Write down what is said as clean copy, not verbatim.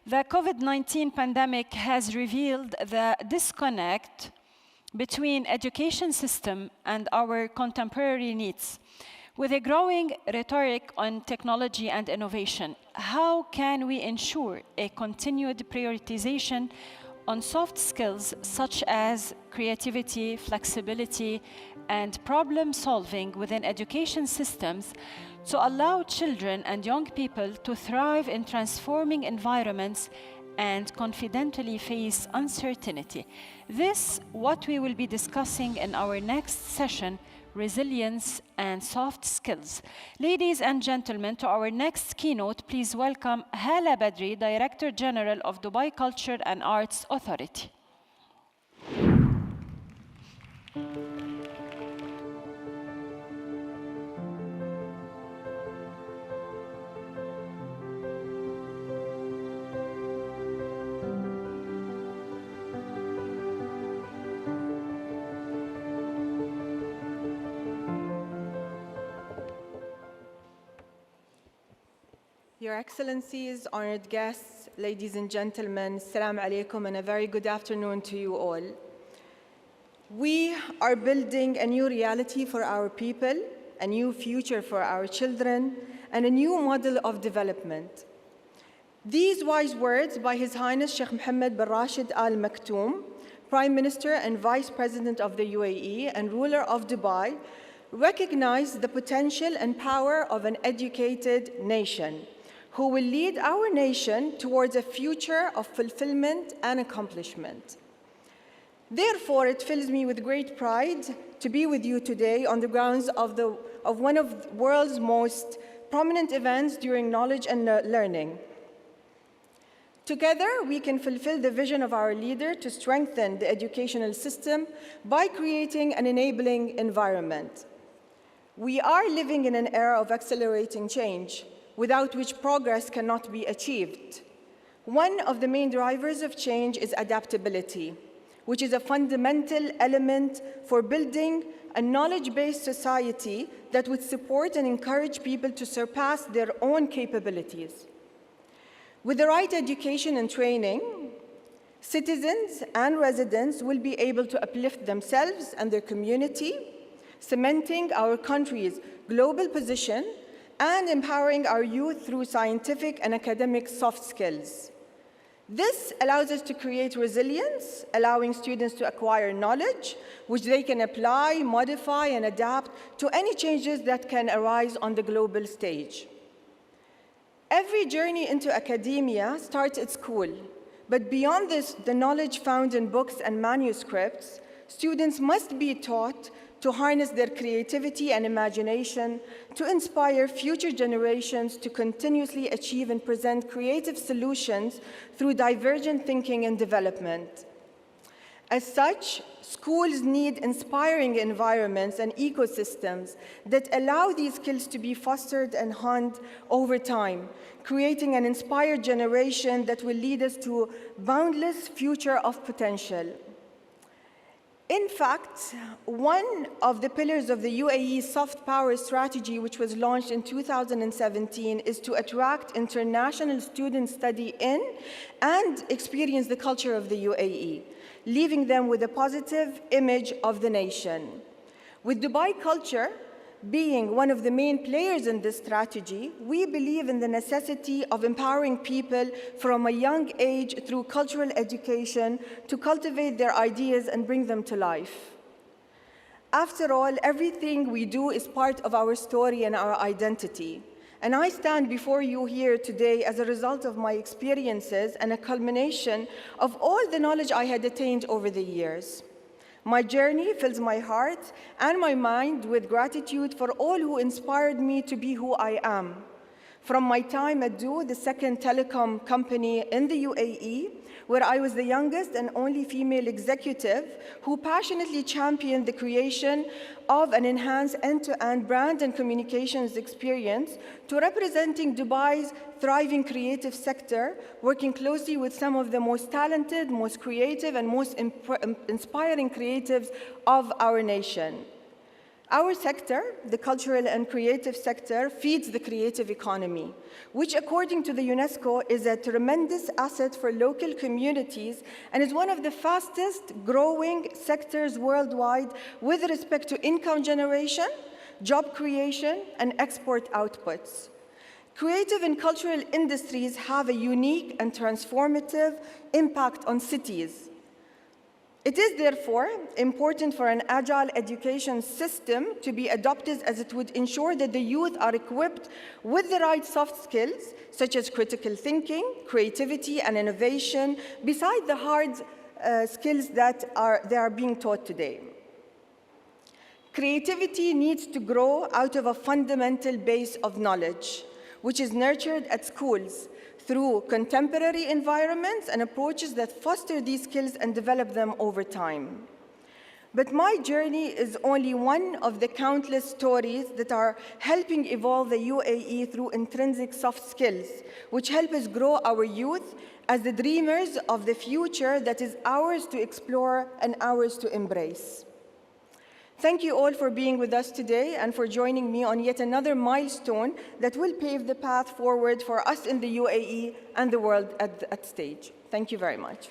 The COVID-19 pandemic has revealed the disconnect between education system and our contemporary needs. With a growing rhetoric on technology and innovation, how can we ensure a continued prioritization on soft skills such as creativity, flexibility, and problem solving within education systems to allow children and young people to thrive in transforming environments and confidently face uncertainty? This is what we will be discussing in our next session, resilience and soft skills. Ladies and gentlemen, to our next keynote, please welcome Hala Badri, Director General of Dubai Culture and Arts Authority. Your Excellencies, honored guests, ladies and gentlemen, Assalamu alaikum, and a very good afternoon to you all. We are building a new reality for our people, a new future for our children, and a new model of development. These wise words by His Highness Sheikh Mohammed bin Rashid Al Maktoum, Prime Minister and Vice President of the UAE and ruler of Dubai, recognize the potential and power of an educated nation who will lead our nation towards a future of fulfillment and accomplishment. Therefore, it fills me with great pride to be with you today on the grounds of one of the world's most prominent events during knowledge and learning. Together, we can fulfill the vision of our leader to strengthen the educational system by creating an enabling environment. We are living in an era of accelerating change, without which progress cannot be achieved. One of the main drivers of change is adaptability, which is a fundamental element for building a knowledge-based society that would support and encourage people to surpass their own capabilities. With the right education and training, citizens and residents will be able to uplift themselves and their community, cementing our country's global position and empowering our youth through scientific and academic soft skills. This allows us to create resilience, allowing students to acquire knowledge, which they can apply, modify, and adapt to any changes that can arise on the global stage. Every journey into academia starts at school, but beyond this, the knowledge found in books and manuscripts, students must be taught to harness their creativity and imagination, to inspire future generations to continuously achieve and present creative solutions through divergent thinking and development. As such, schools need inspiring environments and ecosystems that allow these skills to be fostered and honed over time, creating an inspired generation that will lead us to a boundless future of potential. In fact, one of the pillars of the UAE soft power strategy, which was launched in 2017, is to attract international students study in and experience the culture of the UAE, leaving them with a positive image of the nation. With Dubai Culture being one of the main players in this strategy, we believe in the necessity of empowering people from a young age through cultural education to cultivate their ideas and bring them to life. After all, everything we do is part of our story and our identity. And I stand before you here today as a result of my experiences and a culmination of all the knowledge I had attained over the years. My journey fills my heart and my mind with gratitude for all who inspired me to be who I am. From my time at Du, the second telecom company in the UAE, where I was the youngest and only female executive who passionately championed the creation of an enhanced end-to-end brand and communications experience, to representing Dubai's thriving creative sector, working closely with some of the most talented, most creative, and most inspiring creatives of our nation. Our sector, the cultural and creative sector, feeds the creative economy, which according to the UNESCO is a tremendous asset for local communities and is one of the fastest growing sectors worldwide with respect to income generation, job creation, and export outputs. Creative and cultural industries have a unique and transformative impact on cities. It is therefore important for an agile education system to be adopted, as it would ensure that the youth are equipped with the right soft skills, such as critical thinking, creativity, and innovation, beside the hard skills that they are being taught today. Creativity needs to grow out of a fundamental base of knowledge, which is nurtured at schools through contemporary environments and approaches that foster these skills and develop them over time. But my journey is only one of the countless stories that are helping evolve the UAE through intrinsic soft skills, which help us grow our youth as the dreamers of the future that is ours to explore and ours to embrace. Thank you all for being with us today and for joining me on yet another milestone that will pave the path forward for us in the UAE and the world at stage. Thank you very much.